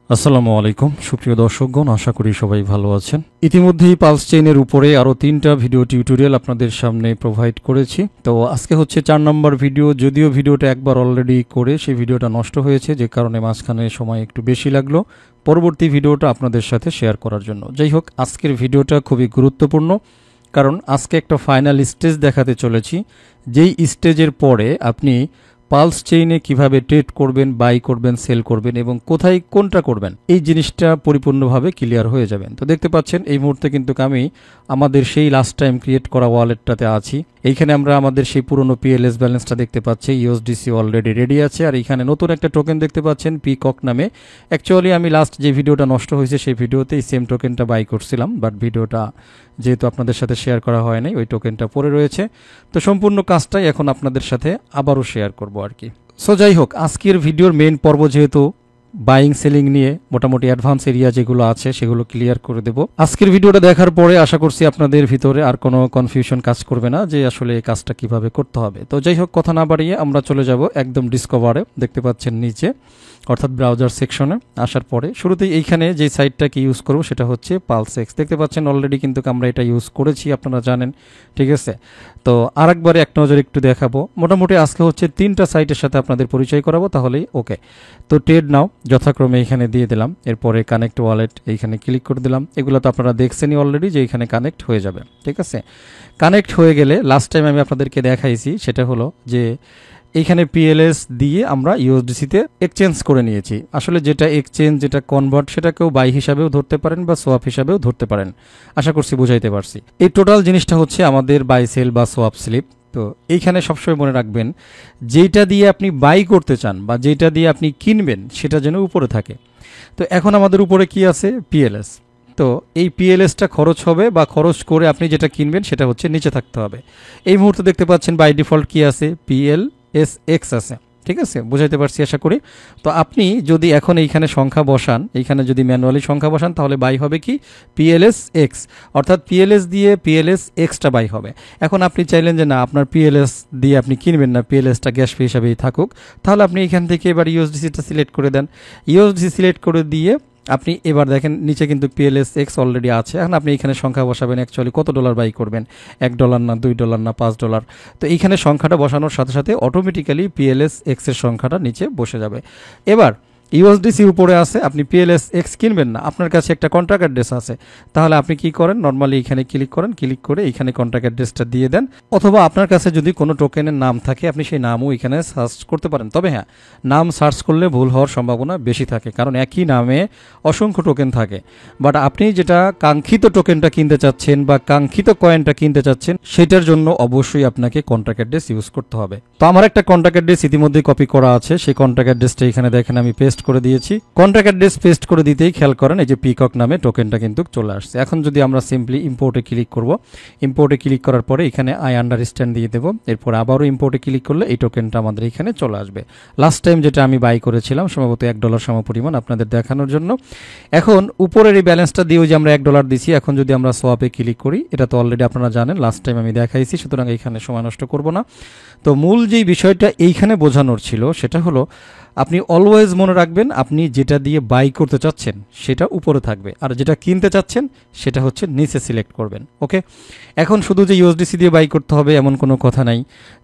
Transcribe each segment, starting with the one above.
আসসালামু আলাইকুম সুপ্রিয় দর্শকগণ, আশা করি সবাই ভালো আছেন। ইতিমধ্যেই পালস চেইনের উপরে আরও 3টা ভিডিও টিউটোরিয়াল আপনাদের সামনে প্রোভাইড করেছি। তো আজকে হচ্ছে 4 নম্বর ভিডিও। যদিও ভিডিওটা একবার অলরেডি করে সেই ভিডিওটা নষ্ট হয়েছে, যে কারণে মাঝখানে সময় একটু বেশি লাগলো পরবর্তী ভিডিওটা আপনাদের সাথে শেয়ার করার জন্য। যাই হোক, আজকের ভিডিওটা খুবই গুরুত্বপূর্ণ, কারণ আজকে একটা ফাইনাল স্টেজ দেখাতে চলেছি, যেই স্টেজের পরে আপনি পালস চেইনে কিভাবে ট্রেড করবেন, বাই করবেন, সেল করবেন এবং কোথায় কোনটা করবেন, এই জিনিসটা পরিপূর্ণভাবে ক্লিয়ার হয়ে যাবেন। তো দেখতে পাচ্ছেন এই মুহূর্তে কিন্তু আমি আমাদের সেই লাস্ট টাইম ক্রিয়েট করা ওয়ালেটটাতে আছি। এইখানে আমরা আমাদের সেই পুরনো পিএলএস ব্যালেন্সটা দেখতে পাচ্ছি, ইউএসডিসি অলরেডি রেডি আছে। আর এইখানে নতুন একটা টোকেন দেখতে পাচ্ছেন পিকক নামে। অ্যাকচুয়ালি আমি লাস্ট যে ভিডিওটা নষ্ট হয়েছে সেই ভিডিওতে এই সেম টোকেনটা বাই করছিলাম, বাট ভিডিওটা যেহেতু আপনাদের সাথে শেয়ার করা হয় নাই, ওই টোকেনটা পড়ে রয়েছে। তো সম্পূর্ণ কাজটাই এখন আপনাদের সাথে আবারও শেয়ার করব আর কি। সো যাই হোক, আজকের ভিডিওর মেইন পর্ব যেহেতু বাইং সেলিং নিয়ে মোটামুটি অ্যাডভান্স এরিয়া যেগুলো আছে সেগুলো ক্লিয়ার করে দেব। আজকের ভিডিওটা দেখার পরে আশা করছি আপনাদের ভিতরে আর কোনো কনফিউশন কাজ করবে না যে আসলে এই কাজটা কিভাবে করতে হবে। তো যাই হোক, কথা না বাড়িয়ে আমরা চলে যাব একদম ডিসকভারে। দেখতে পাচ্ছেন নিচে, অর্থাৎ ব্রাউজার সেকশনে আসার পরে শুরুতেই এইখানে যে সাইটটাকে ইউজ করব সেটা হচ্ছে পালসেক্স। দেখতে পাচ্ছেন অলরেডি কিন্তু আমরা এটা ইউজ করেছি, আপনারা জানেন, ঠিক আছে। তো আরেকবারে এক নজর একটু দেখাবো। মোটামুটি আজকে হচ্ছে 3টা সাইটের সাথে আপনাদের পরিচয় করাবো, তাহলেই ওকে। তো ট্রেড নাও যথাক্রমে এখানে দিয়ে দিলাম, এরপরে কানেক্ট ওয়ালেট এইখানে ক্লিক করে দিলাম। এগুলো তো আপনারা দেখছেনই অলরেডি যে এখানে কানেক্ট হয়ে যাবে, ঠিক আছে। কানেক্ট হয়ে গেলে লাস্ট টাইম আমি আপনাদেরকে দেখাইছি, সেটা হলো যে এইখানে পিএলএস দিয়ে আমরা ইউএসডিসিতে এক্সচেঞ্জ করে নিয়েছি। আসলে যেটা এক্সচেঞ্জ, যেটা কনভার্ট, সেটাকেও বাই হিসাবেও ধরতে পারেন বা সোয়াপ হিসাবেও ধরতে পারেন। আশা করছি বুঝাইতে পারছি। এই টোটাল জিনিসটা হচ্ছে আমাদের বাই সেল বা সোয়াপ স্লিপ। তো এইখানে সবসময় মনে রাখবেন, যেটা দিয়ে আপনি বাই করতে চান বা যেটা দিয়ে আপনি কিনবেন সেটা যেন উপরে থাকে। তো এখন আমাদের উপরে কি আছে? পিএলএস। তো এই পিএলএসটা খরচ হবে বা খরচ করে আপনি যেটা কিনবেন সেটা হচ্ছে নিচে থাকতে হবে। এই মুহূর্তে দেখতে পাচ্ছেন বাই ডিফল্ট কি আছে? PLSX আছে, ঠিক আছে, বুঝাইতে পারছি আশা করি। তো আপনি যদি এখন এইখানে সংখ্যা বসান, এইখানে যদি ম্যানুয়ালি সংখ্যা বসান, তাহলে বাই হবে কি? PLSX, অর্থাৎ পিএলএস দিয়ে PLSX-টা বাই হবে। এখন আপনি চাইলেন যে না, আপনার পিএলএস দিয়ে আপনি কিনবেন না, পিএলএসটা গ্যাস ফি হিসাবেই থাকুক, তাহলে আপনি এখান থেকে এবার ইউএসডিসিটা সিলেক্ট করে দেন। ইউএসডিসি সিলেক্ট করে দিয়ে আপনি এবার দেখেন নিচে কিন্তু PLSX অলরেডি আছে। এখন আপনি এখানে সংখ্যা বসাবেন, অ্যাকচুয়ালি কত ডলার বাই করবেন, $1 না $2 না $5। তো এইখানে সংখ্যাটা বসানোর সাথে সাথে অটোমেটিক্যালি PLSX এর সংখ্যাটা নিচে বসে যাবে। এবার ইউএসডিসি উপরে আছে, আপনি PLSX কিনবেন না, আপনার কাছে একটা কন্ট্রাক্ট অ্যাড্রেস আছে, তাহলে আপনি কি করেন? নর্মালি এখানে ক্লিক করেন, ক্লিক করে এখানে কন্ট্রাক্ট অ্যাড্রেসটা দিয়ে দেন। অথবা আপনার কাছে যদি কোনো টোকেনের নাম থাকে, আপনি সেই নামও এখানে সার্চ করতে পারেন। তবে হ্যাঁ, নাম সার্চ করলে ভুল হওয়ার সম্ভাবনা বেশি থাকে, কারণ একই নামে অসংখ্য টোকেন থাকে। বাট আপনি যেটা কাঙ্ক্ষিত টোকেনটা কিনতে চাচ্ছেন বা কাঙ্ক্ষিত কয়েনটা কিনতে চাচ্ছেন, সেটার জন্য অবশ্যই আপনাকে কন্ট্রাক্ট অ্যাড্রেস ইউজ করতে হবে। তো আমার একটা কন্ট্রাক্ট অ্যাড্রেস ইতিমধ্যেই কপি করা আছে, সেই কন্ট্রাক্ট অ্যাড্রেসটা এখানে দেখেন আমি পেস্ট করে দিয়েছি। কন্ট্রাক্ট অ্যাড্রেস পেস্ট করে দিতেই খেয়াল করেন এই যে পিকক নামে টোকেনটা কিন্তু চলে আসছে। এখন যদি আমরা সিম্পলি ইম্পোর্টে ক্লিক করব, ইম্পোর্টে ক্লিক করার পরে এখানে আই আন্ডারস্ট্যান্ড দিয়ে দেবো, এরপর আবারও ইম্পোর্টে ক্লিক করলে এই টোকেনটা আমাদের এখানে চলে আসবে। লাস্ট টাইম যেটা আমি বাই করেছিলাম সম্ভবত $1 সমপরিমাণ, আপনাদের দেখানোর জন্য। এখন উপরের এই ব্যালেন্সটা দিয়ে যে আমরা $1 দিছি, এখন যদি আমরা সোয়াপে ক্লিক করি, এটা তো অলরেডি আপনারা জানেন, লাস্ট টাইম আমি দেখাইছি, সুতরাং এইখানে সময় নষ্ট করব না। তো মূল যেই বিষয়টা এইখানে বোঝানোর ছিল সেটা হলো, আপনি অলওয়েজ মনে রাখবেন, আপনি যেটা দিয়ে বাই করতে চাচ্ছেন সেটা উপরে থাকবে, আর যেটা কিনতে চাচ্ছেন সেটা হচ্ছে নিচে সিলেক্ট করবেন। ওকে, এখন শুধু যে ইউএসডিসি দিয়ে বাই করতে হবে এমন কোনো কথা নাই।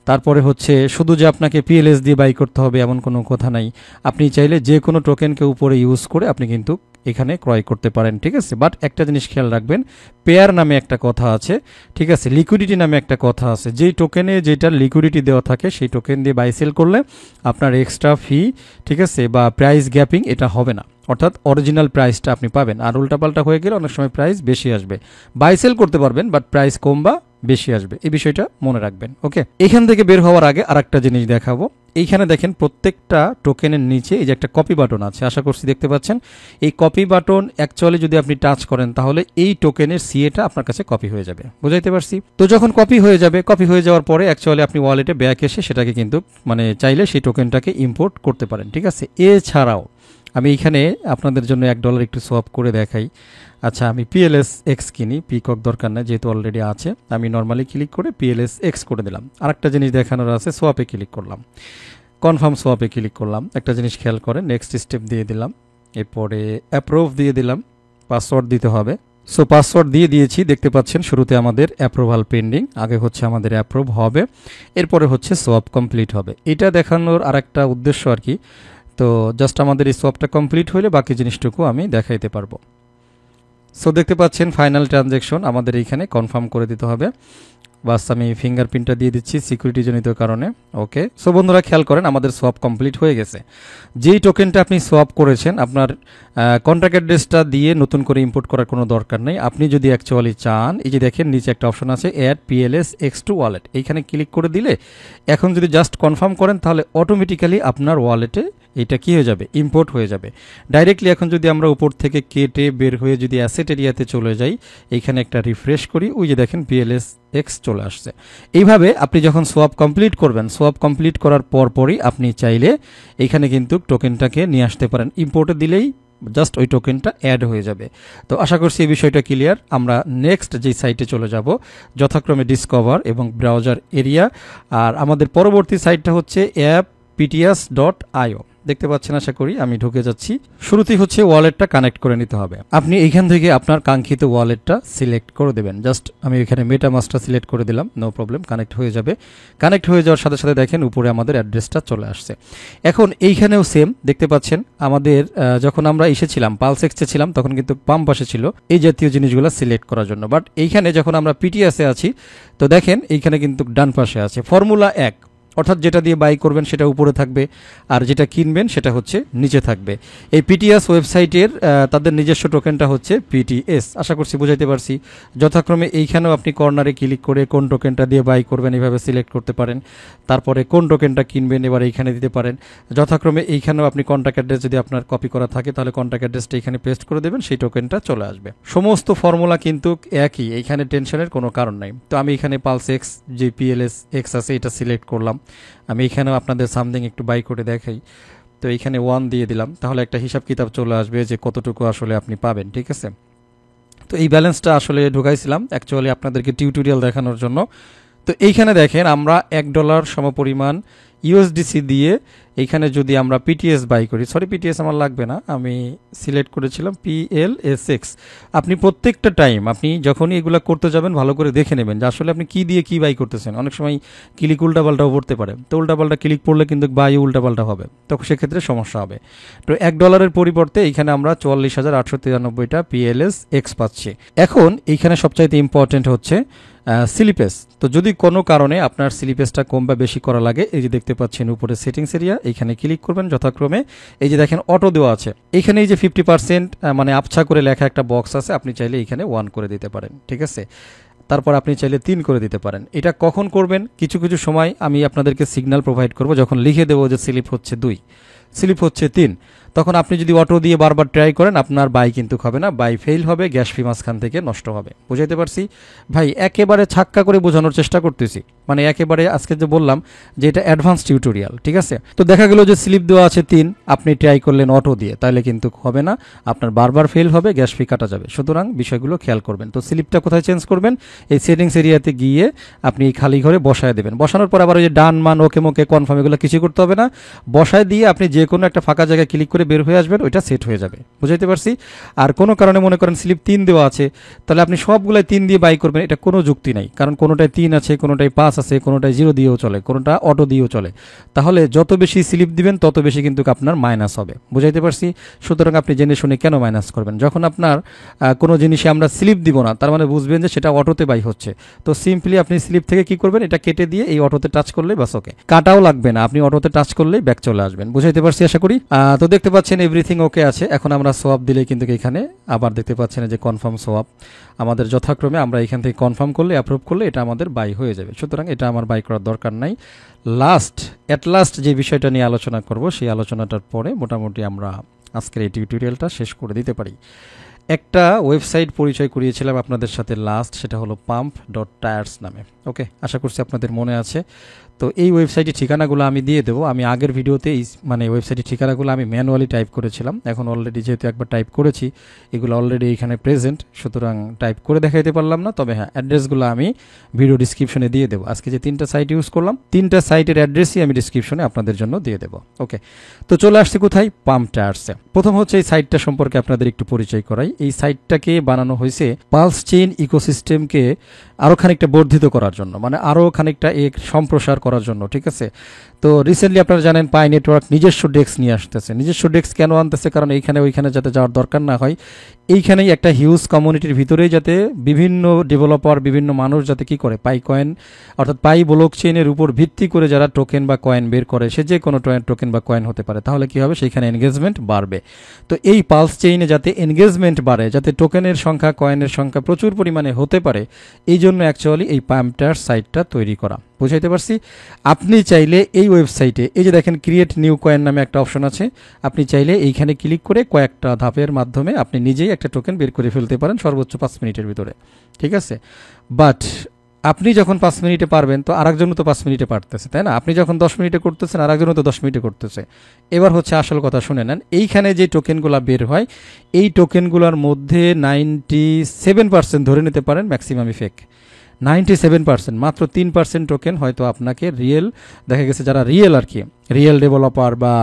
তারপরে হচ্ছে শুধু যে আপনাকে পিএলএস দিয়ে বাই করতে হবে এমন কোনো কথা নাই। আপনি চাইলে যে কোনো টোকেনকে উপরে ইউজ করে আপনি কিন্তু এখানে ক্রয় করতে পারেন, ঠিক আছে। বাট একটা জিনিস খেয়াল রাখবেন, পেয়ার নামে একটা কথা আছে, ঠিক আছে, লিকুইডিটি নামে একটা কথা আছে। যেই টোকেনে যেটার লিকুইডিটি দেওয়া থাকে সেই টোকেন দিয়ে বাই সেল করলে আপনার এক্সট্রা ফি, ঠিক আছে, বা প্রাইস গ্যাপিং এটা হবে না, অর্থাৎ অরিজিনাল প্রাইসটা আপনি পাবেন। আর উল্টাপাল্টা হয়ে গেলে অনেক সময় প্রাইস বেশি আসবে। বাই সেল করতে পারবেন, বাট প্রাইস কম বা বেশি আসবে, এই বিষয়টা মনে রাখবেন। ওকে, এখান থেকে বের হওয়ার আগে আরেকটা জিনিস দেখাবো। এইখানে দেখেন প্রত্যেকটা টোকেনের নিচে এই যে একটা কপি বাটন আছে, আশা করছি দেখতে পাচ্ছেন। এই কপি বাটন অ্যাকচুয়ালি যদি আপনি টাচ করেন তাহলে এই টোকেনের সিএটা আপনার কাছে কপি হয়ে যাবে, বুঝাইতে পারছি? তো যখন কপি হয়ে যাবে, কপি হয়ে যাওয়ার পরে অ্যাকচুয়ালি আপনি ওয়ালেটে ব্যাক এসে সেটাকে কিন্তু চাইলে সেই টোকেনটাকে ইম্পোর্ট করতে পারেন, ঠিক আছে। এছাড়াও আমি এখানে আপনাদের জন্য $1 একটু সোয়াপ করে দেখাই। আচ্ছা, আমি PLSX কিনি, পিকক দরকার না, যেহেতু অলরেডি আছে। আমি নর্মালি ক্লিক করে PLSX করে দিলাম। আরেকটা জিনিস দেখানোর আছে, সোয়াপে ক্লিক করলাম, কনফার্ম সোয়াপে ক্লিক করলাম। একটা জিনিস খেয়াল করে, নেক্সট স্টেপ দিয়ে দিলাম। এরপরে অ্যাপ্রুভ দিয়ে দিলাম, পাসওয়ার্ড দিতে হবে। সো পাসওয়ার্ড দিয়ে দিয়েছি, দেখতে পাচ্ছেন শুরুতে আমাদের অ্যাপ্রুভাল পেন্ডিং, আগে হচ্ছে আমাদের অ্যাপ্রুভ হবে, এরপরে হচ্ছে সোয়াপ কমপ্লিট হবে। এটা দেখানোর আরেকটা উদ্দেশ্য আর কি। তো জাস্ট আমাদের এই সোয়াপটা কমপ্লিট হলে বাকি জিনিসটুকু আমি দেখাইতে পারবো। সো দেখতে পাচ্ছেন ফাইনাল ট্রানজ্যাকশন আমাদের এইখানে কনফার্ম করে দিতে হবে। বাস আমি ফিঙ্গারপ্রিন্টটা দিয়ে দিচ্ছি সিকিউরিটি জনিত কারণে। ওকে, সো বন্ধুরা খেয়াল করেন আমাদের সোয়াপ কমপ্লিট হয়ে গেছে। যেই টোকেনটা আপনি সোয়াপ করেছেন আপনার কন্ট্রাক্ট অ্যাড্রেসটা দিয়ে নতুন করে ইম্পোর্ট করার কোনো দরকার নেই। আপনি যদি অ্যাকচুয়ালি চান, এই যে দেখেন নিচে একটা অপশন আছে অ্যাড PLS X2 ওয়ালেট, এইখানে ক্লিক করে দিলে এখন যদি জাস্ট কনফার্ম করেন তাহলে অটোমেটিক্যালি আপনার ওয়ালেটে এটা কি হয়ে যাবে, ইম্পোর্ট হয়ে যাবে ডাইরেক্টলি। এখন যদি আমরা উপর থেকে কেটে বের হয়ে যদি অ্যাসেট এরিয়াতে চলে যাই, এইখানে একটা রিফ্রেশ করি, ওই যে দেখেন PLS X চলে আসছে। এইভাবে আপনি যখন সোয়াপ কমপ্লিট করবেন, সোয়াপ কমপ্লিট করার পরই আপনি চাইলে এইখানে কিন্তু টোকেনটাকে নিয়ে আসতে পারেন, ইম্পোর্টে দিলেই জাস্ট ওই টোকেনটা অ্যাড হয়ে যাবে। তো আশা করছি এই বিষয়টা ক্লিয়ার। আমরা নেক্সট যে সাইটে চলে যাব, যথাক্রমে ডিসকভার এবং ব্রাউজার এরিয়া, আর আমাদের পরবর্তী সাইটটা হচ্ছে appts.io। দেখতে পাচ্ছেন আশা করি, আমি ঢুকে যাচ্ছি। শুরুতেই হচ্ছে ওয়ালেটটা কানেক্ট করে নিতে হবে। আপনি এইখান থেকে আপনার কাঙ্ক্ষিত ওয়ালেটটা সিলেক্ট করে দেবেন। জাস্ট আমি এখানে মেটামাস্কটা সিলেক্ট করে দিলাম, নো প্রবলেম, কানেক্ট হয়ে যাবে। কানেক্ট হয়ে যাওয়ার সাথে সাথে দেখেন উপরে আমাদের অ্যাড্রেসটা চলে আসছে। এখন এইখানেও সেম দেখতে পাচ্ছেন আমাদের যখন আমরা এসেছিলাম পালস এক্সচে ছিলাম তখন কিন্তু বাম পাশে ছিল এই জাতীয় জিনিসগুলো সিলেক্ট করার জন্য, বাট এইখানে যখন আমরা PTS এ আছি তো দেখেন এইখানে কিন্তু ডান পাশে আছে ফর্মুলা 1, অর্থাৎ যেটা দিয়ে বাই করবেন সেটা উপরে থাকবে আর যেটা কিনবেন সেটা হচ্ছে নিচে থাকবে। এই PTS ওয়েবসাইটের তাদের নিজস্ব টোকেনটা হচ্ছে PTS। আশা করছি বুঝাইতে পারছি। যথাক্রমে এইখানেও আপনি কর্নারে ক্লিক করে কোন টোকেনটা দিয়ে বাই করবেন এইভাবে সিলেক্ট করতে পারেন, তারপরে কোন টোকেনটা কিনবেন এবার এইখানে দিতে পারেন। যথাক্রমে এইখানেও আপনি কন্ট্যাক্ট অ্যাড্রেস যদি আপনার কপি করা থাকে তাহলে কন্ট্যাক্ট অ্যাড্রেসটা এখানে পেস্ট করে দেবেন, সেই টোকেনটা চলে আসবে। সমস্ত ফর্মুলা কিন্তু একই, এইখানে টেনশনের কোনো কারণ নাই। তো আমি এখানে পালস এক্স যে PLS X আছে এটা সিলেক্ট করলাম। আমি এখানেও আপনাদের সামথিং একটু বাই করে দেখাই। তো এইখানে 1 দিয়ে দিলাম, তাহলে একটা হিসাব কিতাব চলে আসবে যে কতটুকু আসলে আপনি পাবেন, ঠিক আছে। তো এই ব্যালেন্সটা আসলে ঢুকাইছিলাম অ্যাকচুয়ালি আপনাদেরকে টিউটোরিয়াল দেখানোর জন্য। তো এইখানে দেখেন আমরা $1 সমপরিমাণ USDC দিয়ে এইখানে যদি আমরা PTS বাই করি, সরি PTS আমার লাগবে না, আমি সিলেক্ট করেছিলাম PLSX। আপনি প্রত্যেকটা টাইম আপনি যখনই এগুলো করতে যাবেন ভালো করে দেখে নেবেন যে আসলে আপনি কি দিয়ে কি বাই করতেছেন। অনেক সময় ক্লিক উল্টাপাল্টাও পড়তে পারে, তো উল্টাপাল্টা ক্লিক পড়লে কিন্তু বাই উল্টাপাল্টা হবে, তখন সেক্ষেত্রে সমস্যা হবে। তো $1 পরিবর্তে এইখানে আমরা 44,893টা PLSX পাচ্ছি। এখন এইখানে সবচাইতে ইম্পর্টেন্ট হচ্ছে স্লিপেজ। তো যদি কোনো কারণে আপনার স্লিপেজটা কম বা বেশি করা লাগে, এই যে দেখতে পাচ্ছেন উপরে সেটিংস এরিয়া, এইখানে ক্লিক করবেন। যথাক্রমে এই যে দেখেন অটো দেওয়া আছে, এইখানে এই যে 50% মানে আবছা করে লেখা একটা বক্স আছে, আপনি চাইলে এইখানে 1 করে দিতে পারেন, ঠিক আছে। তারপর আপনি চাইলে 3 করে দিতে পারেন। এটা কখন করবেন, কিছু কিছু সময় আমি আপনাদেরকে সিগন্যাল প্রোভাইড করব, যখন লিখে দেবো যে স্লিপ হচ্ছে 2, স্লিপ হচ্ছে 3, তখন আপনি যদি অটো দিয়ে বারবার ট্রাই করেন আপনার বাই কিন্তু হবে না, বাই ফেল হবে, গ্যাস ফি মাঝখান থেকে নষ্ট হবে। বুঝাইতে পারছি ভাই? একেবারে ছাক্কা করে বোঝানোর চেষ্টা করতেছি, মানে একেবারে আজকে যে বললাম যে এটা অ্যাডভান্স টিউটোরিয়াল, ঠিক আছে। তো দেখা গেল যে স্লিপ দেওয়া আছে 3, আপনি ট্রাই করলেন অটো দিয়ে, তাহলে কিন্তু হবে না, আপনার বারবার ফেল হবে, গ্যাস ফি কাটা যাবে। সুতরাং বিষয়গুলো খেয়াল করবেন। তো স্লিপটা কোথায় চেঞ্জ করবেন, এই সেটিংস এরিয়াতে গিয়ে আপনি খালি ঘরে বসায় দেবেন। বসানোর পর আবার ওই যে ডান মান ওকে মোকে কনফার্ম এগুলো কিছু করতে হবে না, বসায় দিয়ে আপনি যে কোনো একটা ফাঁকা জায়গায় ক্লিক করে বের হয়ে আসবেন, ওইটা সেট হয়ে যাবে। বুঝাইতে পারছি? আর কোনো কারণে মনে করেন স্লিপ 3 দেওয়া আছে, তাহলে আপনি সবগুলাই 3 দিয়ে বাই করবেন, এটা কোনো যুক্তি নাই। কারণ কোনোটায় 3 আছে, কোনোটায় 5 আছে, কোনোটায় 0 দিয়েও চলে, কোনোটা অটো দিয়েও চলে। তাহলে যত বেশি স্লিপ দিবেন তত বেশি কিন্তু আপনার মাইনাস হবে। বুঝাইতে পারছি? সুতরাং আপনি জেনে শুনে কেন মাইনাস করবেন? যখন আপনার কোনো জিনিসে আমরা স্লিপ দিব না, তার মানে বুঝবেন যে সেটা অটোতে বাই হচ্ছে। তো সিম্পলি আপনি স্লিপ থেকে কি করবেন, এটা কেটে দিয়ে এই অটোতে টাচ করলেই বাস, ওকে, কাটাও লাগবে না, আপনি অটোতে টাচ করলেই ব্যাক চলে আসবেন। বুঝাইতে পারছি আশা করি? তো দেখতে পাচ্ছেন এভরিথিং ওকে আছে। এখন আমরা সোয়াপ দিলে কিন্তু এখানে আবার দেখতে পাচ্ছেন যে কনফার্ম সোয়াপ আমাদের যথাক্রমে আমরা এখান থেকে কনফার্ম করলে অ্যাপ্রুভ করলে এটা আমাদের বাই হয়ে যাবে। সুতরাং এটা আমার বাই করার দরকার নাই। অ্যাট লাস্ট যে বিষয়টা নিয়ে আলোচনা করব, সেই আলোচনাটার পরে মোটামুটি আমরা আজকের এই টিউটোরিয়ালটা শেষ করে দিতে পারি। একটা ওয়েবসাইট পরিচয় করিয়েছিলাম আপনাদের সাথে লাস্ট, সেটা হলো pump.tires নামে। ওকে, আশা করছি আপনাদের মনে আছে। তো এই ওয়েবসাইটের ঠিকানাগুলো আমি দিয়ে দেবো। আমি আগের ভিডিওতে এই মানে ওয়েবসাইটের ঠিকানাগুলো আমি ম্যানুয়ালি টাইপ করেছিলাম, এখন অলরেডি যেহেতু একবার টাইপ করেছি এগুলো অলরেডি এখানে প্রেজেন্ট, সুতরাং টাইপ করে দেখাইতে পারলাম না। তবে হ্যাঁ, অ্যাড্রেসগুলো আমি ভিডিও ডিসক্রিপশনে দিয়ে দেবো। আজকে যে 3টা সাইট ইউজ করলাম, 3টা সাইটের অ্যাড্রেসই আমি ডিসক্রিপশনে আপনাদের জন্য দিয়ে দেবো। ওকে, তো চলে আসছে কোথায়? পাম্প টায়ার্সে। প্রথম হচ্ছে এই সাইটটা সম্পর্কে আপনাদের একটু পরিচয় করাই। এই সাইটটাকে বানানো হয়েছে পালস চেইন ইকোসিস্টেমকে আরও খানিকটা বর্ধিত করার জন্য, মানে আরও খানিকটা সম্প্রসার করার জন্য, ঠিক আছে। তো রিসেন্টলি আপনারা জানেন পাই নেটওয়ার্ক নিজস্ব ডেস্ক নিয়ে আসতেছে। নিজস্ব ডেস্ক কেন আনতেছে? কারণ এইখানে ওইখানে যাতে যাওয়ার দরকার না হয়, এইখানেই একটা হিউজ কমিউনিটির ভিতরেই যাতে বিভিন্ন ডেভেলপার, বিভিন্ন মানুষ যাতে কি করে, পাই কয়েন অর্থাৎ পাই ব্লক চেইনের উপর ভিত্তি করে যারা টোকেন বা কয়েন বের করে, সে যে কোনো টোকেন বা কয়েন হতে পারে, তাহলে কি হবে, সেইখানে এনগেজমেন্ট বাড়বে। তো এই পালস চেইনে যাতে এনগেজমেন্ট বাড়ে, যাতে টোকেনের সংখ্যা, কয়েনের সংখ্যা প্রচুর পরিমাণে হতে পারে, এই জন্য অ্যাকচুয়ালি এই পাম্প টায়ার সাইটটা তৈরি করা। বুঝাইতে পারছি? আপনি চাইলে এই ওয়েবসাইটে, এই যে দেখেন ক্রিয়েট নিউ কয়েন নামে একটা অপশন আছে, আপনি চাইলে এইখানে ক্লিক করে কয়েকটা ধাপের মাধ্যমে আপনি নিজেই একটা টোকেন বের করে ফেলতে পারেন সর্বোচ্চ 5 মিনিটের ভিতরে, ঠিক আছে। বাট আপনি যখন 5 মিনিটে পারবেন, তো আরেকজনও তো 5 মিনিটে পারতেছে, তাই না? আপনি যখন 10 মিনিটে করতেছেন, আরেকজনও তো 10 মিনিটে করতেছে। এবার হচ্ছে আসল কথা, শুনে নেন। এইখানে যে টোকেনগুলো বের হয়, এই টোকেনগুলোর মধ্যে 97% ধরে নিতে পারেন ম্যাক্সিমামই ফেক। 97%, মাত্র 3% টোকেন হয়তো আপনাকে রিয়েল দেখা গেছে। যারা রিয়েল আর কি, রিয়েল ডেভেলপার বা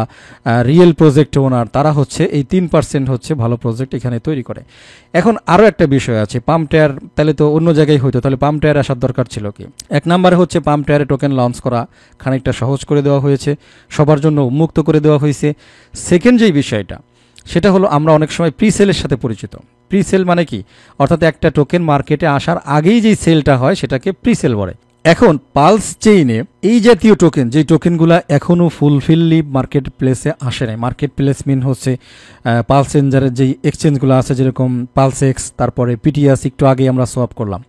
রিয়েল প্রজেক্ট ওনার, তারা হচ্ছে এই 3% হচ্ছে ভালো প্রজেক্ট এখানে তৈরি করে। এখন আরও একটা বিষয় আছে, পাম্প টায়ার তাহলে তো অন্য জায়গায় হইতো, তাহলে পাম্প টায়ার আসার দরকার ছিল কি? এক নম্বরে হচ্ছে পাম্প টায়ারে টোকেন লঞ্চ করা খানিকটা সহজ করে দেওয়া হয়েছে, সবার জন্য উন্মুক্ত করে দেওয়া হয়েছে। সেকেন্ড যেই বিষয়টা, সেটা হলো আমরা অনেক সময় প্রিসেলের সাথে পরিচিত। প্রিসেল মানে কি? অর্থাৎ একটা টোকেন মার্কেটে আসার আগেই যেই সেলটা হয় সেটাকে প্রিসেল বলে। এখন পালস চেইনে এই জাতীয় টোকেন, যেই টোকেনগুলো এখনও ফুলফিললি মার্কেট প্লেসে আসে নাই, মার্কেট প্লেস মিন হচ্ছে পালস চেঞ্জারের যেই এক্সচেঞ্জগুলো আছে, যেরকম পালস এক্স, তারপরে পিটিএস, একটু আগে আমরা সোয়াপ করলাম,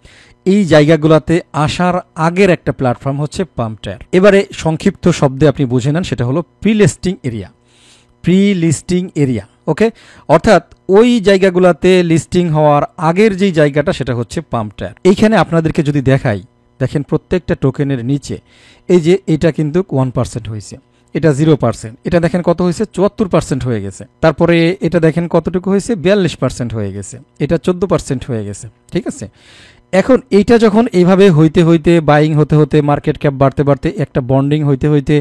এই জায়গাগুলোতে আসার আগের একটা প্ল্যাটফর্ম হচ্ছে পাম্প টায়ার। এবারে সংক্ষিপ্ত শব্দে আপনি বুঝে নেন, সেটা হলো pre listing area. Pre listing area, okay. অর্থাৎ ওই জায়গাগুলোতে লিস্টিং হওয়ার আগের যেই জায়গাটা, সেটা হচ্ছে পাম্প টায়ার। এইখানে আপনাদেরকে যদি দেখাই, দেখেন প্রত্যেকটা টোকেনের নিচে এই যে এটা কিন্তু 1% হয়েছে, এটা 0%, এটা দেখেন কত হয়েছে, 74% হয়ে গেছে। তারপরে এটা দেখেন কতটুকু হয়েছে, 42% হয়ে গেছে, এটা 14% হয়ে গেছে, ঠিক আছে। এখন এইটা যখন এইভাবে হইতে হইতে, বাইং হতে হতে, মার্কেট ক্যাপ বাড়তে বাড়তে, একটা বন্ডিং হইতে হইতে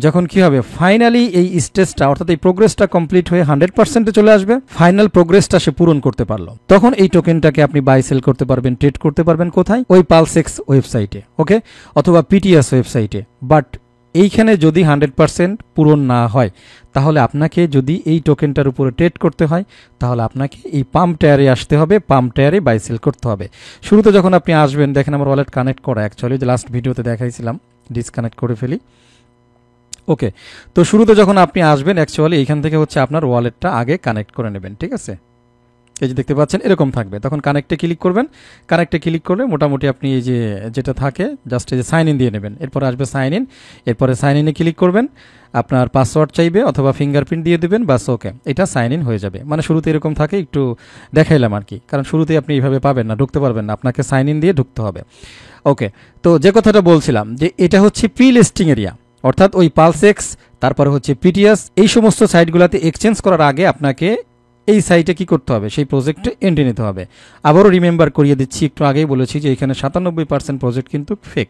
যখন কি হবে, ফাইনালি এই স্টেজটা অর্থাৎ এই প্রোগ্রেসটা কমপ্লিট হয়ে 100%-এ চলে আসবে, ফাইনাল প্রোগ্রেসটা সে পূরণ করতে পারলো, তখন এই টোকেনটাকে আপনি বাই সেল করতে পারবেন, ট্রেড করতে পারবেন কোথায়? ওই পালসেক্স ওয়েবসাইটে, ওকে, অথবা পিটিএস ওয়েবসাইটে। বাট এইখানে যদি 100% পূরণ না হয়, তাহলে আপনাকে যদি এই টোকেনটার উপরে ট্রেড করতে হয়, তাহলে আপনাকে এই পাম্প টায়ারে আসতে হবে, পাম্প টায়ারে বাই সেল করতে হবে। শুরুতে যখন আপনি আসবেন, দেখেন আমার ওয়ালেট কানেক্ট করা, অ্যাকচুয়ালি যে লাস্ট ভিডিওতে দেখাইছিলাম, ডিসকানেক্ট করে ফেলি। ওকে, তো শুরুতে যখন আপনি আসবেন, অ্যাকচুয়ালি এইখান থেকে হচ্ছে আপনার ওয়ালেটটা আগে কানেক্ট করে নেবেন, ঠিক আছে। এই যে দেখতে পাচ্ছেন এরকম থাকবে, তখন কানেক্টে ক্লিক করবেন। কানেক্টে ক্লিক করলে মোটামুটি আপনি এই যে যেটা থাকে, জাস্ট এই যে সাইন ইন দিয়ে নেবেন। এরপরে আসবে সাইন ইন, এরপরে সাইন ইনে ক্লিক করবেন, আপনার পাসওয়ার্ড চাইবে অথবা ফিঙ্গারপ্রিন্ট দিয়ে দেবেন, বাস ওকে, এটা সাইন ইন হয়ে যাবে। মানে শুরুতে এরকম থাকে, একটু দেখাইলাম আর কি, কারণ শুরুতেই আপনি এইভাবে পাবেন না, ঢুকতে পারবেন না, আপনাকে সাইন ইন দিয়ে ঢুকতে হবে। ওকে, তো যে কথাটা বলছিলাম, যে এটা হচ্ছে প্রি লিস্টিং এরিয়া, অর্থাৎ ওই পালসেক্স, তারপরে হচ্ছে পিটিএস, এই সমস্ত সাইটগুলোতে এক্সচেঞ্জ করার আগে আপনাকে এই সাইটে কি করতে হবে, সেই প্রজেক্টে এন্ট্রি নিতে হবে। আবারও রিমেম্বার করিয়ে দিচ্ছি, একটু আগেই বলেছি যে এখানে 97% প্রজেক্ট কিন্তু ফেক।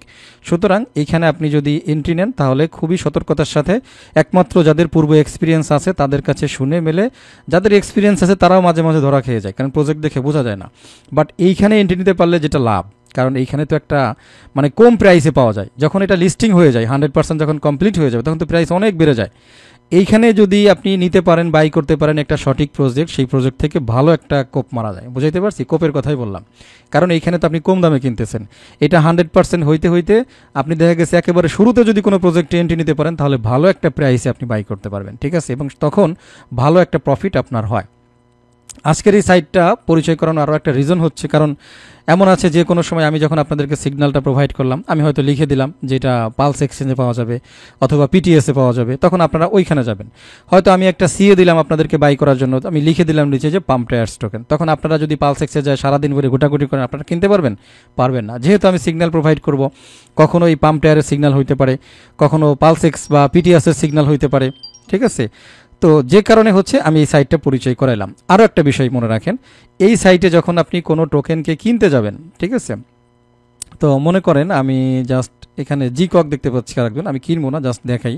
সুতরাং এইখানে আপনি যদি এন্ট্রি নেন, তাহলে খুবই সতর্কতার সাথে, একমাত্র যাদের পূর্ব এক্সপিরিয়েন্স আছে তাদের কাছে শুনে মেলে, যাদের এক্সপিরিয়েন্স আছে তারাও মাঝে মাঝে ধরা খেয়ে যায়, কারণ প্রজেক্ট দেখে বোঝা যায় না। বাট এইখানে এন্ট্রি নিতে পারলে যেটা লাভ, কারণ এইখানে তো একটা মানে কম প্রাইসে পাওয়া যায়। যখন এটা লিস্টিং হয়ে যায়, 100% যখন কমপ্লিট হয়ে যাবে, তখন তো প্রাইস অনেক বেড়ে যায়। এইখানে যদি আপনি নিতে পারেন, বাই করতে পারেন একটা সঠিক প্রজেক্ট, সেই প্রজেক্ট থেকে ভালো একটা কোপ মারা যায়। বুঝাইতে পারছি? কোপের কথাই বললাম, কারণ এইখানে তো আপনি কম দামে কিনতেছেন। এটা 100% হইতে হইতে আপনি দেখা গেছে একেবারে শুরুতে যদি কোনো প্রজেক্টে এন্ট্রি নিতে পারেন, তাহলে ভালো একটা প্রাইসে আপনি বাই করতে পারবেন, ঠিক আছে, এবং তখন ভালো একটা প্রফিট আপনার হয়। আজকের এই সাইটটা পরিচয় করানোর আরও একটা রিজন হচ্ছে, কারণ এমন আছে যে কোনো সময় আমি যখন আপনাদেরকে সিগন্যালটা প্রোভাইড করলাম, আমি হয়তো লিখে দিলাম যে এটা পালস এক্সচেঞ্জে পাওয়া যাবে অথবা পিটিএসে পাওয়া যাবে, তখন আপনারা ওইখানে যাবেন। হয়তো আমি একটা সিএ দিলাম আপনাদেরকে বাই করার জন্য, আমি লিখে দিলাম নিচে যে পাম্প টায়ার্স টোকেন, তখন আপনারা যদি পালস এক্সচেঞ্জে সারাদিন ভরে গোটাগুটি করেন আপনারা কিনতে পারবেন না। যেহেতু আমি সিগন্যাল প্রোভাইড করব, কখনো এই পাম্প টায়ারের সিগন্যাল হইতে পারে, কখনো পালস এক্স বা পিটিএসের সিগন্যাল হইতে পারে, ঠিক আছে। তো যে কারণে হচ্ছে আমি এই সাইটটা পরিচয় করাইলাম। আরও একটা বিষয় মনে রাখেন, এই সাইটে যখন আপনি কোনো টোকেনকে কিনতে যাবেন, ঠিক আছে, তো মনে করেন আমি জাস্ট এখানে জি কক দেখতে পাচ্ছি আরেকজন, আমি কিনবো না, জাস্ট দেখাই।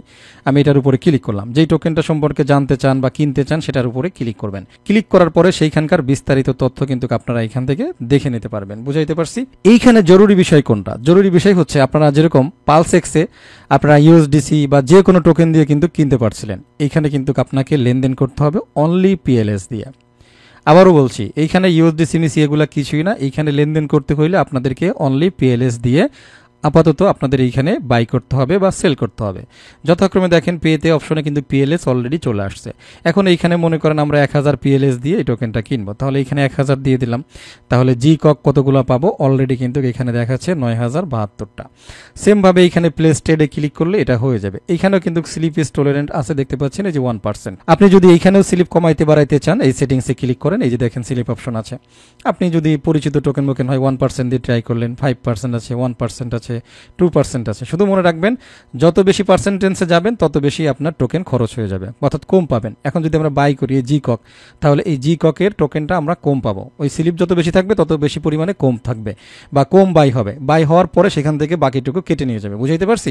আমি এটার উপরে ক্লিক করলাম, যেই টোকেনটা সম্পর্কে জানতে চান বা কিনতে চান সেটার উপরে ক্লিক করবেন। ক্লিক করার পরে সেইখানকার বিস্তারিত তথ্য কিন্তু আপনারা এখান থেকে দেখে নিতে পারবেন। বুঝাইতে পারছি? এইখানে জরুরি বিষয় কোনটা? জরুরি বিষয় হচ্ছে আপনারা যেরকম পালস এক্সে আপনারা ইউএসডিসি বা যে কোনো টোকেন দিয়ে কিন্তু কিনতে পারছিলেন, এইখানে কিন্তু আপনাকে লেনদেন করতে হবে অনলি পিএলএস দিয়ে। আবারও বলছি, এইখানে ইউএসডিসি মিসি এগুলো কিছুই না, এইখানে লেনদেন করতে হইলে আপনাদেরকে অনলি পিএলএস দিয়ে আপাতত আপনাদের এইখানে বাই করতে হবে বা সেল করতে হবে। যথাক্রমে দেখেন পেতে অপশনে কিন্তু পিএলএস অলরেডি চলে আসছে। এখন এইখানে মনে করেন আমরা 1000 পিএলএস দিয়ে এই টোকেনটা কিনবো, তাহলে এখানে 1000 দিয়ে দিলাম। তাহলে জি কক কতগুলো পাবো? অলরেডি কিন্তু এখানে দেখাচ্ছে 9072টা। সেমভাবে এইখানে প্লেস ট্রেডে ক্লিক করলে এটা হয়ে যাবে। এইখানেও কিন্তু স্লিপ ইজ টলারেন্ট আছে, দেখতে পাচ্ছেন এই যে 1%। আপনি যদি এইখানেও স্লিপ কমাইতে বাড়াইতে চান, এই সেটিংসে ক্লিক করেন, এই যে দেখেন স্লিপ অপশন আছে। আপনি যদি পরিচিত টোকেন মোকেন হয় 1% দিয়ে ট্রাই করলেন, 5% আছে, 1% আছে, 2% আছে। শুধু মনে রাখবেন যত বেশি পার্সেন্টেন্সে যাবেন তত বেশি আপনার টোকেন খরচ হয়ে যাবে, অর্থাৎ কম পাবেন। এখন যদি আমরা বাই করি জি কক, তাহলে এই জি ককের টোকেনটা আমরা কম পাবো। ওই স্লিপ যত বেশি থাকবে তত বেশি পরিমাণে কম থাকবে বা কম বাই হবে। বাই হওয়ার পরে সেখান থেকে বাকিটুকু কেটে নিয়ে যাবে। বুঝাইতে পারছি?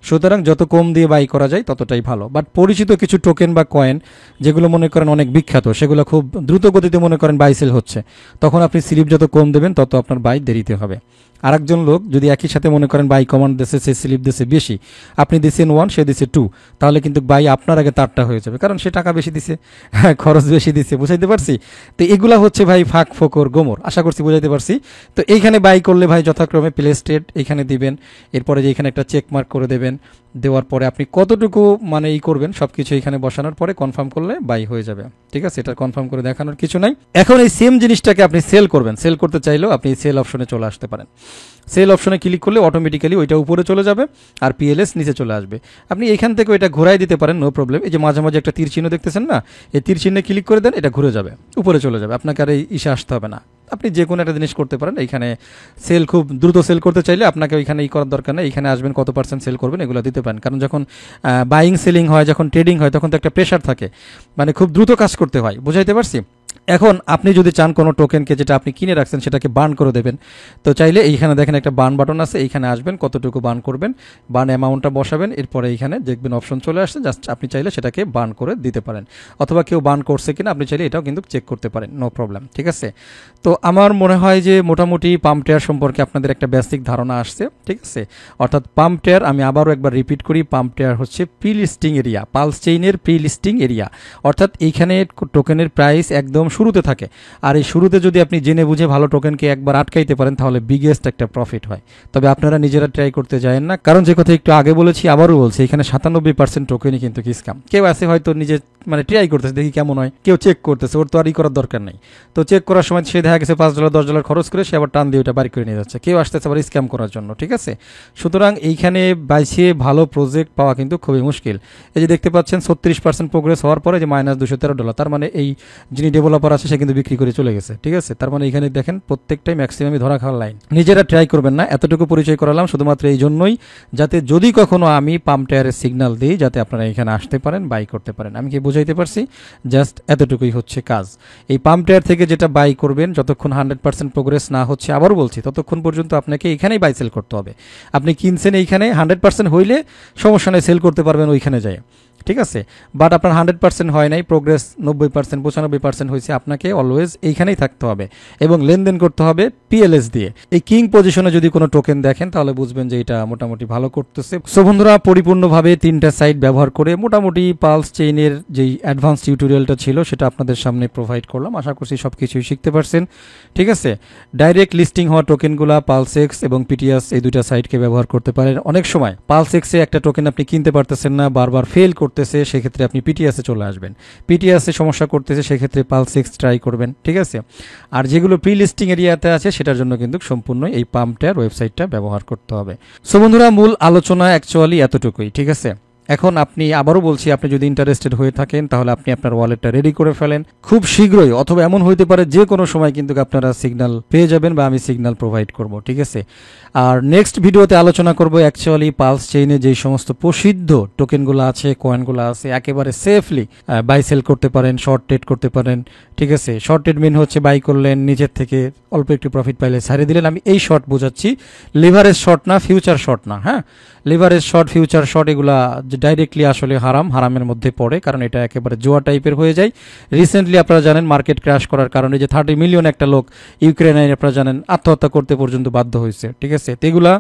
সুতরাং যত কম দিয়ে বাই করা যায় ততটাই ভালো। বাট পরিচিত কিছু টোকেন বা কয়েন যেগুলো মনে করেন অনেক বিখ্যাত, সেগুলো খুব দ্রুত গতিতে মনে করেন বাই সেল হচ্ছে, তখন আপনি স্লিপ যত কম দেবেন তত আপনার বাই দেরিতে হবে। আরেকজন লোক যদি একই সাথে মনে করেন বাই কমান্ড দিচ্ছে, সে স্লিপ দিচ্ছে বেশি, আপনি দিচ্ছেন 1, সে দিচ্ছে 2, তাহলে কিন্তু বাই আপনার আগে তারটা হয়ে যাবে, কারণ সে টাকা বেশি দিছে, খরচ বেশি দিছে। বুঝাইতে পারছি? তো এগুলা হচ্ছে ভাই ফাঁক ফোকর গোমর, আশা করছি বুঝাইতে পারছি। তো এইখানে বাই করলে ভাই যথাক্রমে প্লেস ট্রেড এখানে দিবেন, এরপরে যে এখানে একটা চেক মার্ক করে দেবেন, দেওয়ার পরে আপনি কতটুকু মানে করবেন সবকিছু এখানে বসানোর পরে কনফার্ম করলে বাই হয়ে যাবে। ঠিক আছে, এটা কনফার্ম করে দেখানোর কিছু নাই। এখন এই সেম জিনিসটাকে আপনি সেল করবেন, সেল করতে চাইলেও আপনি সেল অপশনে চলে আসতে পারেন। সেল অপশনে ক্লিক করলে অটোমেটিক্যালি ওইটা উপরে চলে যাবে আর পিএলএস নিচে চলে আসবে। আপনি এখান থেকে ওইটা ঘোরাই দিতে পারেন, নো প্রবলেম। এই যে মাঝে মাঝে একটা তীর চিহ্ন দেখতেছেন না, এই তীর চিহ্নে ক্লিক করে দেন, এটা ঘুরে যাবে, উপরে চলে যাবে, আপনাকে আর এই ইসে আসতে হবে না। আপনি যে কোনো একটা জিনিস করতে পারেন। এইখানে সেল খুব দ্রুত সেল করতে চাইলে আপনাকে ওইখানে করার দরকার নেই, এখানে আসবেন কত পার্সেন্ট সেল করবেন এগুলো দিতে পারেন। কারণ যখন বাইং সেলিং হয়, যখন ট্রেডিং হয়, তখন তো একটা প্রেশার থাকে, মানে খুব দ্রুত কাজ করতে হয়। বুঝাইতে পারছি? এখন আপনি যদি চান কোনো টোকেনকে যেটা আপনি কিনে রাখছেন সেটাকে বার্ন করে দেবেন, তো চাইলে এইখানে দেখেন একটা বার্ন বাটন আছে, এইখানে আসবেন, কতটুকু বার্ন করবেন, বার্ন অ্যামাউন্টটা বসাবেন, এরপরে এইখানে দেখবেন অপশন চলে আসছে, জাস্ট আপনি চাইলে সেটাকে বার্ন করে দিতে পারেন। অথবা কেউ বার্ন করছে কিনা আপনি চাইলে এটাও কিন্তু চেক করতে পারেন, নো প্রবলেম। ঠিক আছে, তো আমার মনে হয় যে মোটামুটি পাম্প টায়ার সম্পর্কে আপনাদের একটা বেসিক ধারণা আসছে। ঠিক আছে, অর্থাৎ পাম্প টায়ার, আমি আবারও একবার রিপিট করি, পাম্প টায়ার হচ্ছে প্রি লিস্টিং এরিয়া, পালস চেইনের প্রি লিস্টিং এরিয়া। অর্থাৎ এইখানে টোকেনের প্রাইস একদম শুরুতে থাকে, আর এই শুরুতে যদি আপনি জেনে বুঝে ভালো টোকেনকে একবার আটকাইতে পারেন তাহলে বিগেস্ট একটা প্রফিট হয়। তবে আপনারা নিজেরা ট্রাই করতে যায়েন না, কারণ যে কথা একটু আগে বলেছি আবারও বলছি, এখানে 97% টোকেনই কিন্তু স্ক্যাম। কেউ আছে হয়তো নিজে মানে ট্রাই করতেছে দেখি কেমন হয়, কেউ চেক করতেছে, ওর তো আর করার দরকার নেই। তো চেক করার সময় সে দেখা গেছে $5 $10 খরচ করে সে আবার টান দিয়ে ওটা বাড়ি করে নিয়ে যাচ্ছে, কেউ আসতেছে আবার স্ক্যাম করার জন্য। ঠিক আছে, সুতরাং এইখানে বাইছে ভালো প্রজেক্ট পাওয়া কিন্তু খুবই মুশকিল। এই যে দেখতে পাচ্ছেন 36% প্রোগ্রেস হওয়ার পরে যে -$213, তার মানে এই যিনি ডেভেলপার আছে সে কিন্তু বিক্রি করে চলে গেছে। ঠিক আছে, তার মানে এখানে দেখেন প্রত্যেকটাই ম্যাক্সিমামই ধরা খাওয়ার লাইন। নিজেরা ট্রাই করবেন না, এতটুকু পরিচয় করালাম শুধুমাত্র এই জন্যই, যাতে যদি কখনো আমি পাম্প টায়ারের সিগন্যাল দিই যাতে আপনারা এখানে আসতে পারেন, বাই করতে পারেন। আমি কি বুঝাইতে পারছি? জাস্ট এতটুকুই হচ্ছে কাজ। এই পাম্প টায়ার থেকে যেটা বাই করবেন, যতক্ষণ 100% প্রোগ্রেস না হচ্ছে, আবারও বলছি, ততক্ষণ পর্যন্ত আপনাকে এখানেই বাই সেল করতে হবে। আপনি কিনছেন এইখানে, 100% হইলে সমস্যা নেই, সেল করতে পারবেন ওইখানে যায়। ঠিক আছে, বাট আপনার 100% হয় নাই, প্রোগ্রেস 90% 95% হয়েছে, আপনাকে অলওয়েজ এইখানেই থাকতে হবে এবং লেনদেন করতে হবে পিএলএস দিয়ে। এই কিং পজিশনে যদি কোনো টোকেন দেখেন তাহলে বুঝবেন যে এটা মোটামুটি ভালো করতেছে। সো বন্ধুরা, পরিপূর্ণভাবে 3টা সাইট ব্যবহার করে মোটামুটি পালস চেইনের যেই অ্যাডভান্স টিউটোরিয়ালটা ছিল সেটা আপনাদের সামনে প্রোভাইড করলাম। আশা করছি সব কিছুই শিখতে পারছেন। ঠিক আছে, ডাইরেক্ট লিস্টিং হওয়া টোকেনগুলো পালসেক্স এবং পিটিএস এই দুইটা সাইটকে ব্যবহার করতে পারেন। অনেক সময় পালসেক্সে একটা টোকেন আপনি কিনতে পারতেছেন না, বারবার ফেল করতে করতেছে সেক্ষেত্রে আপনি পিটিএসে চলে আসবেন, পিটিএসে সমস্যা করতেছে সেক্ষেত্রে পালস এক্স ট্রাই করবেন, ঠিক আছে। আর যেগুলো প্রি লিস্টিং এরিয়াতে আছে সেটার জন্য কিন্তু সম্পূর্ণ এই পাম্পটার ওয়েবসাইটটা ব্যবহার করতে হবে। সো বন্ধুরা, মূল আলোচনা অ্যাকচুয়ালি এতটুকুই, ঠিক আছে। এখন আপনি আবারও বলছি, আপনি যদি ইন্টারেস্টেড হয়ে থাকেন তাহলে আপনি আপনার ওয়ালেটটা রেডি করে ফেলেন খুব শীঘ্রই, অথবা এমন হইতে পারে যে কোনো সময় কিন্তু আপনারা সিগন্যাল পেয়ে যাবেন বা আমি সিগন্যাল প্রোভাইড করব, ঠিক আছে। আর নেক্সট ভিডিওতে আলোচনা করব অ্যাকচুয়ালি পালস চেইনে যেই সমস্ত প্রসিদ্ধ টোকেনগুলো আছে, কয়েনগুলো আছে, একেবারে সেফলি বাই সেল করতে পারেন, শর্ট ট্রেড করতে পারেন, ঠিক আছে। শর্ট ট্রেড মেন হচ্ছে বাই করলেন, নিচের থেকে অল্প একটু প্রফিট পাইলে ছাড়িয়ে দিলেন। আমি এই শর্ট বোঝাচ্ছি, লিভারেজ শর্ট না, ফিউচার শর্ট না। হ্যাঁ, লিভারেজ শর্ট, ফিউচার শর্ট এগুলা ডাইরেক্টলি আসলে হারামের মধ্যে পড়ে, কারণ এটা একেবারে জোয়া টাইপের হয়ে যায়। রিসেন্টলি আপনারা জানেন মার্কেট ক্র্যাশ করার কারণে যে 30 মিলিয়ন একটা লোক ইউক্রেনে আপনারা জানেন আত্মহত্যা করতে পর্যন্ত বাধ্য হয়েছে, ঠিক আছে। তো এগুলা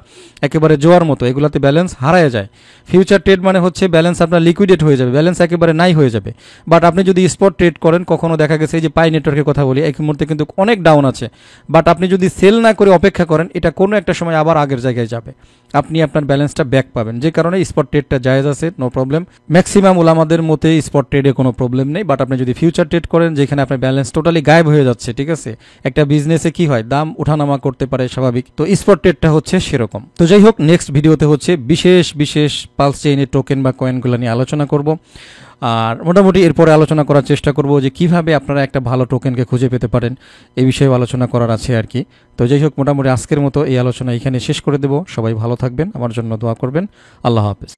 একেবারে জোয়ার মতো, এগুলাতে ব্যালেন্স হারায় যায়। ফিউচার ট্রেড মানে হচ্ছে ব্যালেন্স আপনার লিকুইডেট হয়ে যাবে, ব্যালেন্স একেবারে নাই হয়ে যাবে। বাট আপনি যদি স্পট ট্রেড করেন, কখনো দেখা গেছে এই যে পাই নেটওয়ার্কের কথা বলি, এই মুহূর্তে কিন্তু অনেক ডাউন আছে, বাট আপনি যদি সেল না করে অপেক্ষা করেন, এটা কোনো একটা সময় আবার আগের জায়গায় যাবে, আপনি আপনার ব্যালেন্সটা ব্যাক পাবেন। যে কারণে স্পট ট্রেডটা জায়েজ আছে, নো প্রবলেম। ম্যাক্সিমাম ওলামাদের মতে স্পট ট্রেডে কোনো প্রবলেম নেই, বাট আপনি যদি ফিউচার ট্রেড করেন যেখানে আপনার ব্যালেন্স টোটালি গায়েব হয়ে যাচ্ছে, ঠিক আছে। একটা বিজনেসে কি হয়, দাম ওঠানামা করতে পারে, স্বাভাবিক। তো স্পট ট্রেডটা হচ্ছে সেরকম। তো যাই হোক, নেক্সট ভিডিওতে হচ্ছে বিশেষ পালস চেইনের টোকেন বা কয়েনগুলো নিয়ে আলোচনা করব। আর মোটামুটি এরপরে আলোচনা করার চেষ্টা করব যে কিভাবে আপনারা একটা ভালো টোকেনকে খুঁজে পেতে পারেন, এই বিষয়ে আলোচনা করার আছে আর কি। তো যাই হোক, মোটামুটি আজকের মতো এই আলোচনা এখানে শেষ করে দেব। সবাই ভালো থাকবেন, আমার জন্য দোয়া করবেন। আল্লাহ হাফেজ।